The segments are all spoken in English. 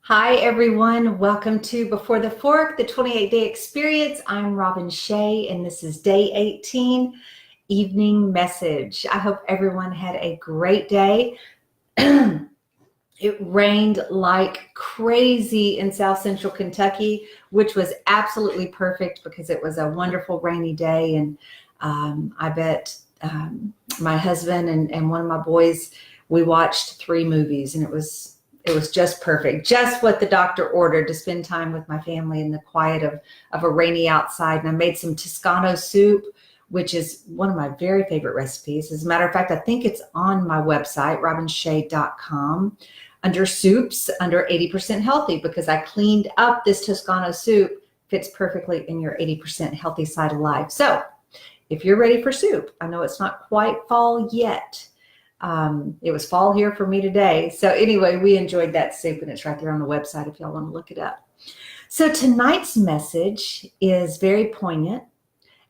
Hi, everyone. Welcome to Before the Fork, the 28-day experience. I'm Robin Shea, and this is day 18, evening message. I hope everyone had a great day. It rained like crazy in South Central Kentucky, which was absolutely perfect because it was a wonderful rainy day. And I bet my husband and one of my boys, we watched 3 movies, and it was just perfect. Just what the doctor ordered, to spend time with my family in the quiet of a rainy outside. And I made some Toscano soup, which is one of my very favorite recipes. As a matter of fact, I think it's on my website, robinshea.com, under soups, under 80% healthy, because I cleaned up this Toscano soup. Fits perfectly in your 80% healthy side of life. So if you're ready for soup, I know it's not quite fall yet. It was fall here for me today. So anyway, we enjoyed that soup, and it's right there on the website if y'all want to look it up. So tonight's message is very poignant,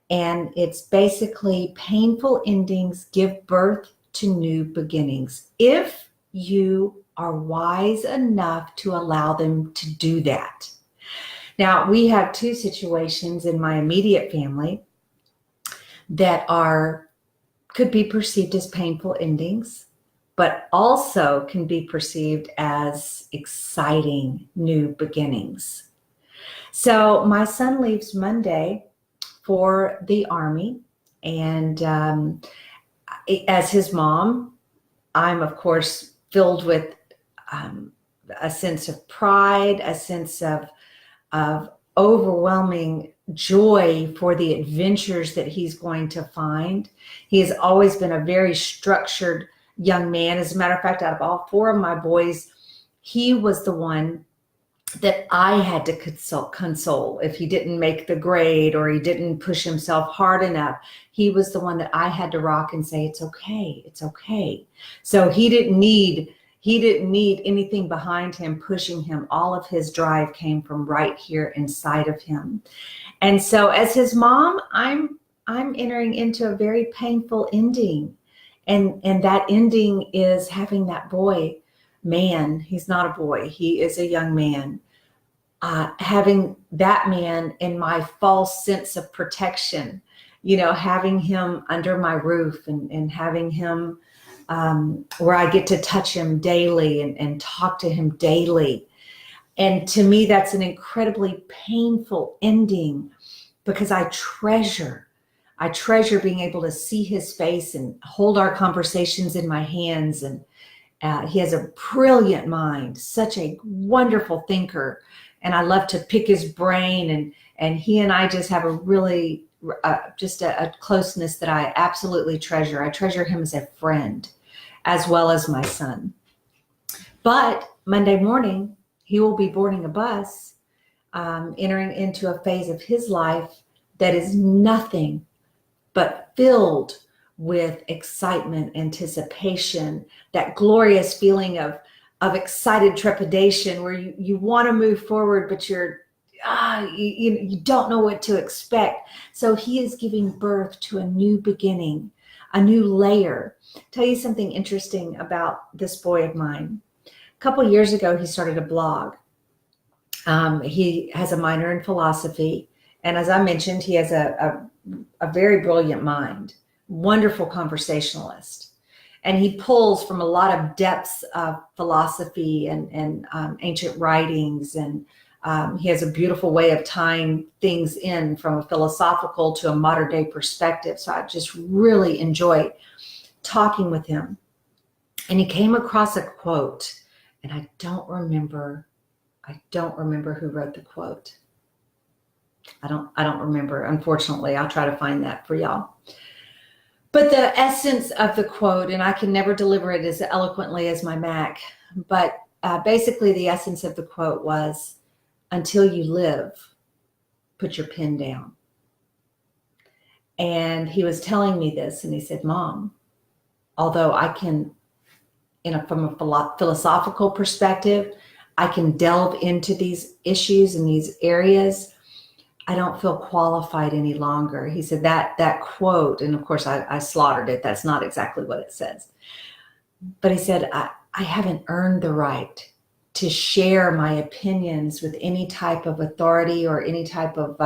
and it's basically painful endings give birth to new beginnings, if you are wise enough to allow them to do that. Now, we have 2 situations in my immediate family that could be perceived as painful endings, but also can be perceived as exciting new beginnings. So my son leaves Monday for the Army, and as his mom, I'm of course filled with a sense of pride, a sense of overwhelming joy for the adventures that he's going to find. He has always been a very structured young man. As a matter of fact, out of all 4 of my boys, he was the one that I had to console if he didn't make the grade or he didn't push himself hard enough. He was the one that I had to rock and say, it's okay, it's okay. So he didn't need anything behind him pushing him. All of his drive came from right here inside of him. And so as his mom, I'm entering into a very painful ending. And that ending is having that boy, man, he's not a boy, he is a young man, having that man in my false sense of protection, having him under my roof and having him where I get to touch him daily and talk to him daily. And to me, that's an incredibly painful ending, because I treasure being able to see his face and hold our conversations in my hands. And he has a brilliant mind, such a wonderful thinker. And I love to pick his brain, and he and I just have a really, just a closeness that I absolutely treasure. I treasure him as a friend, as well as my son. But Monday morning, he will be boarding a bus, entering into a phase of his life that is nothing but filled with excitement, anticipation, that glorious feeling of excited trepidation, where you want to move forward, but you don't know what to expect. So he is giving birth to a new beginning, a new layer. Tell you something interesting about this boy of mine. A couple years ago, he started a blog. He has a minor in philosophy. And as I mentioned, he has a very brilliant mind, wonderful conversationalist. And he pulls from a lot of depths of philosophy and ancient writings. And he has a beautiful way of tying things in from a philosophical to a modern day perspective. So I just really enjoy talking with him. And he came across a quote, and I don't remember who wrote the quote. I don't remember, unfortunately. I'll try to find that for y'all. But the essence of the quote, and I can never deliver it as eloquently as my Mac, but basically the essence of the quote was, until you live, put your pen down. And he was telling me this, and he said, Mom, although I can, from a philosophical perspective, I can delve into these issues and these areas, I don't feel qualified any longer. He said that quote, and of course I slaughtered it. That's not exactly what it says. But he said, I haven't earned the right to share my opinions with any type of authority or any type of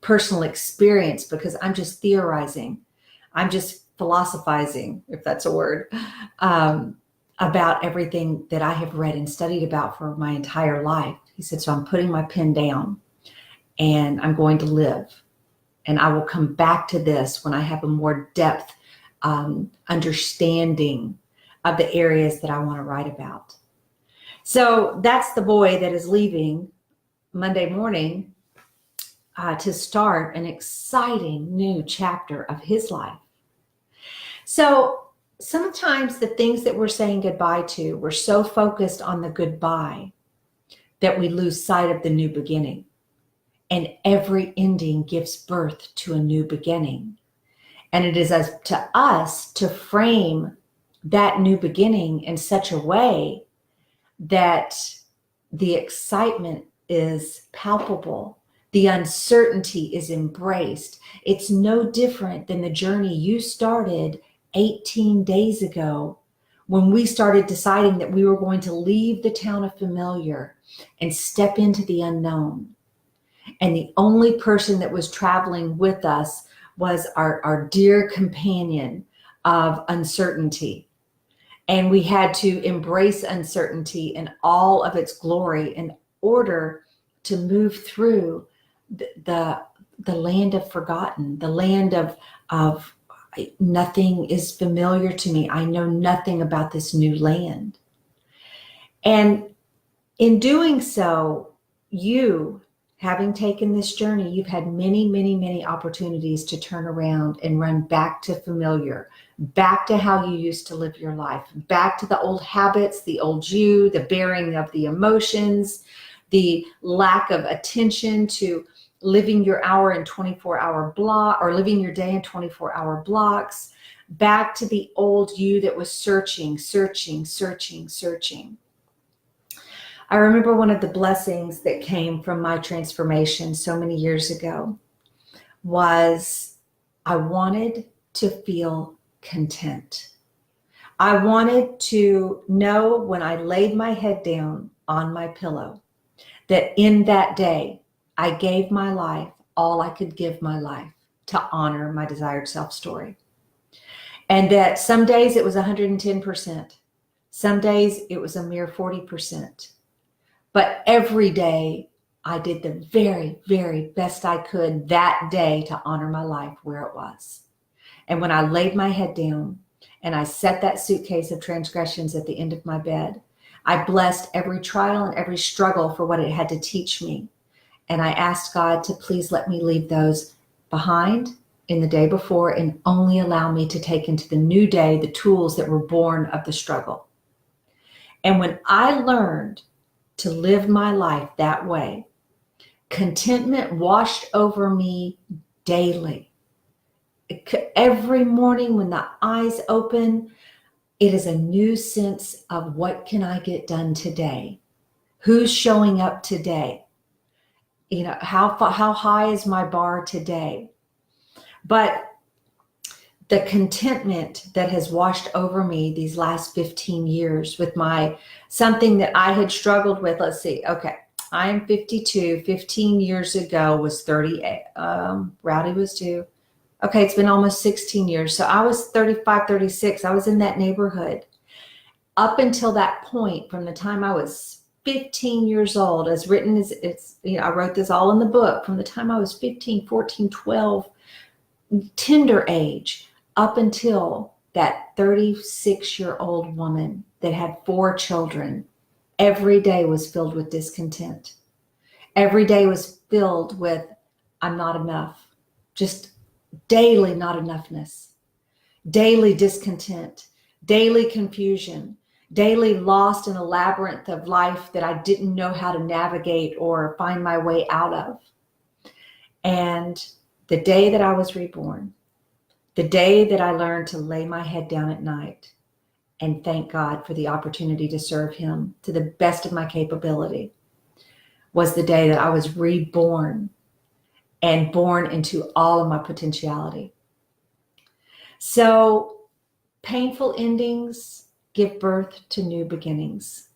personal experience, because I'm just theorizing. I'm just philosophizing, if that's a word, about everything that I have read and studied about for my entire life. He said, so I'm putting my pen down and I'm going to live. And I will come back to this when I have a more depth understanding of the areas that I want to write about. So that's the boy that is leaving Monday morning to start an exciting new chapter of his life. So sometimes the things that we're saying goodbye to, we're so focused on the goodbye that we lose sight of the new beginning. And every ending gives birth to a new beginning. And it is up to us to frame that new beginning in such a way that the excitement is palpable. The uncertainty is embraced. It's no different than the journey you started 18 days ago when we started deciding that we were going to leave the town of familiar and step into the unknown. And the only person that was traveling with us was our dear companion of uncertainty. And we had to embrace uncertainty in all of its glory in order to move through the land of forgotten, the land of nothing is familiar to me. I know nothing about this new land. And in doing so, you, having taken this journey, you've had many, many, many opportunities to turn around and run back to familiar, back to how you used to live your life, back to the old habits, the old you, the bearing of the emotions, the lack of attention to living your hour in 24-hour block or living your day in 24-hour blocks, back to the old you that was searching. I remember one of the blessings that came from my transformation so many years ago was I wanted to feel content. I wanted to know when I laid my head down on my pillow that in that day I gave my life all I could give my life to honor my desired self story. And that some days it was 110%. Some days it was a mere 40%. But every day I did the very, very best I could that day to honor my life where it was. And when I laid my head down and I set that suitcase of transgressions at the end of my bed, I blessed every trial and every struggle for what it had to teach me. And I asked God to please let me leave those behind in the day before and only allow me to take into the new day the tools that were born of the struggle. And when I learned to live my life that way, contentment washed over me daily. Every morning when the eyes open, it is a new sense of what can I get done today? Who's showing up today? You know, how high is my bar today? But the contentment that has washed over me these last 15 years with something that I had struggled with. Let's see. Okay. I am 52. 15 years ago was 38. Rowdy was 2. Okay. It's been almost 16 years. So I was 35, 36. I was in that neighborhood up until that point from the time I was 15 years old, as written as it's, I wrote this all in the book from the time I was 15, 14, 12, tender age, up until that 36-year-old woman that had 4 children. Every day was filled with discontent. Every day was filled with, I'm not enough. Just daily not enoughness, daily discontent, daily confusion, daily lost in a labyrinth of life that I didn't know how to navigate or find my way out of. And the day that I was reborn, the day that I learned to lay my head down at night and thank God for the opportunity to serve him to the best of my capability, was the day that I was reborn and born into all of my potentiality. So painful endings give birth to new beginnings.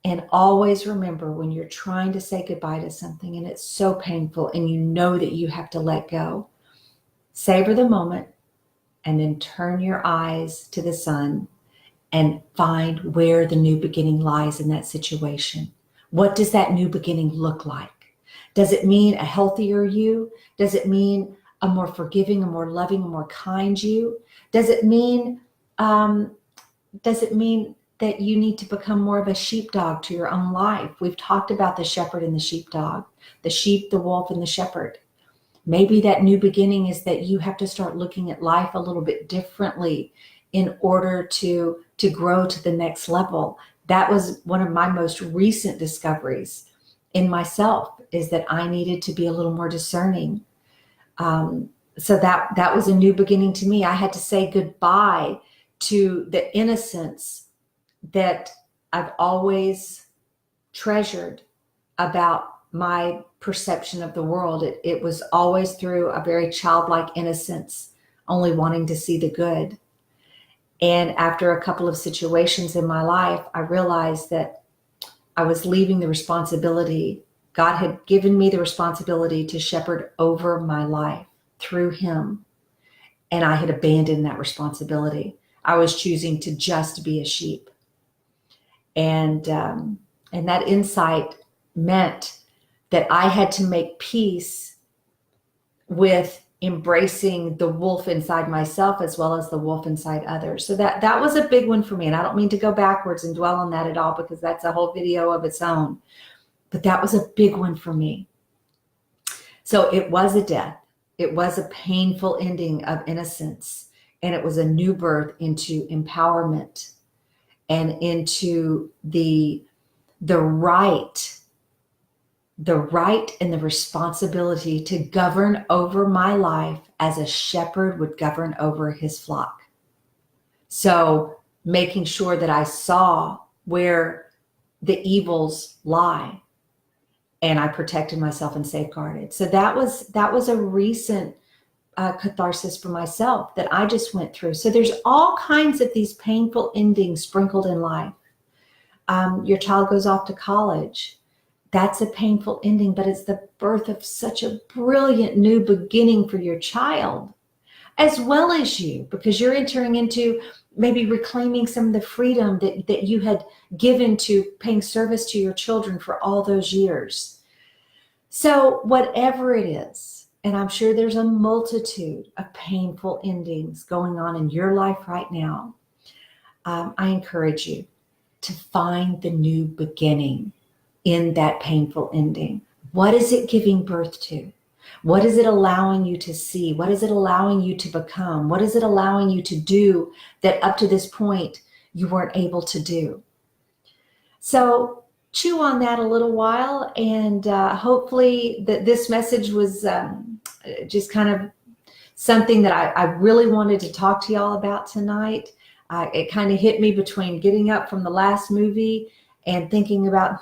And always remember, when you're trying to say goodbye to something and it's so painful and you know that you have to let go, savor the moment and then turn your eyes to the sun and find where the new beginning lies in that situation. What does that new beginning look like? Does it mean a healthier you? Does it mean a more forgiving, a more loving, a more kind you? Does it mean that you need to become more of a sheepdog to your own life? We've talked about the shepherd and the sheepdog, the sheep, the wolf, and the shepherd. Maybe that new beginning is that you have to start looking at life a little bit differently in order to grow to the next level. That was one of my most recent discoveries in myself, is that I needed to be a little more discerning. So that was a new beginning to me. I had to say goodbye to the innocence that I've always treasured about my perception of the world. It was always through a very childlike innocence, only wanting to see the good. And after a couple of situations in my life, I realized that I was leaving the responsibility. God had given me the responsibility to shepherd over my life through him. And I had abandoned that responsibility. I was choosing to just be a sheep. And that insight meant that I had to make peace with embracing the wolf inside myself as well as the wolf inside others. So that was a big one for me. And I don't mean to go backwards and dwell on that at all, because that's a whole video of its own. But that was a big one for me. So it was a death. It was a painful ending of innocence. And it was a new birth into empowerment and into the right and the responsibility to govern over my life as a shepherd would govern over his flock. So making sure that I saw where the evils lie, and I protected myself and safeguarded. So that was a recent catharsis for myself that I just went through. So there's all kinds of these painful endings sprinkled in life. Your child goes off to college. That's a painful ending, but it's the birth of such a brilliant new beginning for your child, as well as you, because you're entering into maybe reclaiming some of the freedom that you had given to paying service to your children for all those years. So whatever it is, and I'm sure there's a multitude of painful endings going on in your life right now, I encourage you to find the new beginning in that painful ending. What is it giving birth to? What is it allowing you to see? What is it allowing you to become? What is it allowing you to do that up to this point you weren't able to do? So chew on that a little while, and hopefully this message was just kind of something that I really wanted to talk to y'all about tonight. It kind of hit me between getting up from the last movie and thinking about,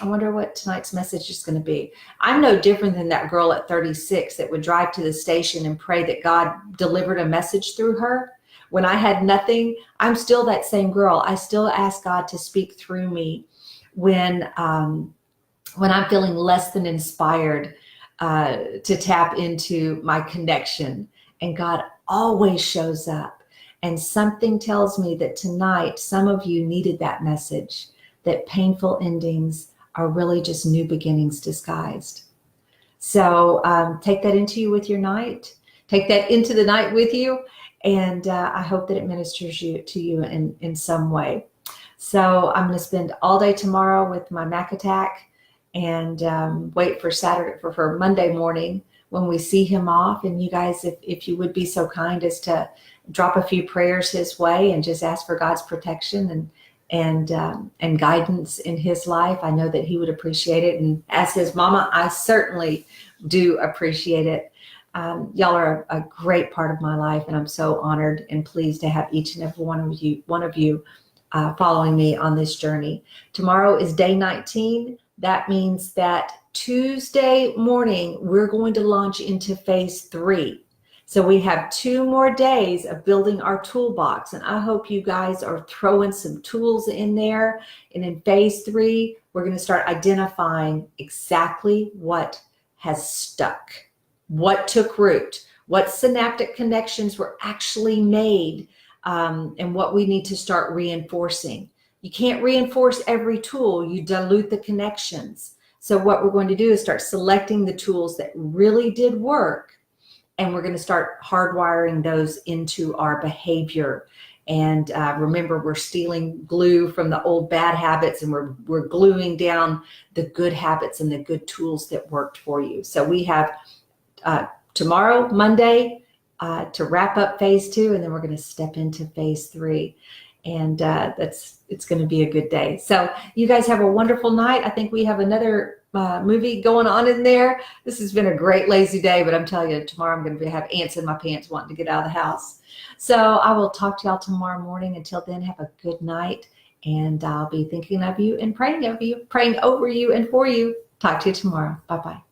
I wonder what tonight's message is going to be. I'm no different than that girl at 36 that would drive to the station and pray that God delivered a message through her. When I had nothing, I'm still that same girl. I still ask God to speak through me when I'm feeling less than inspired to tap into my connection. And God always shows up. And something tells me that tonight, some of you needed that message, that painful endings are really just new beginnings disguised. So take that into you with your night. Take that into the night with you. And I hope that it ministers to you in some way. So I'm going to spend all day tomorrow with my Mac attack and wait for Monday morning when we see him off. And you guys, if you would be so kind as to drop a few prayers his way and just ask for God's protection and guidance in his life. I know that he would appreciate it. And as his mama, I certainly do appreciate it. Y'all are a great part of my life, and I'm so honored and pleased to have each and every one of you following me on this journey. Tomorrow is day 19. That means that Tuesday morning, we're going to launch into phase 3. So we have 2 more days of building our toolbox, and I hope you guys are throwing some tools in there. And in phase 3, we're going to start identifying exactly what has stuck, what took root, what synaptic connections were actually made, and what we need to start reinforcing. You can't reinforce every tool, you dilute the connections. So what we're going to do is start selecting the tools that really did work, and we're going to start hardwiring those into our behavior. And remember, we're stealing glue from the old bad habits, and we're gluing down the good habits and the good tools that worked for you. So we have tomorrow, Monday, to wrap up phase 2, and then we're going to step into phase 3. And it's going to be a good day. So you guys have a wonderful night. I think we have another movie going on in there. This has been a great lazy day, but I'm telling you, tomorrow I'm going to have ants in my pants wanting to get out of the house. So I will talk to y'all tomorrow morning. Until then, have a good night, and I'll be thinking of you and praying over you and for you. Talk to you tomorrow. Bye-bye.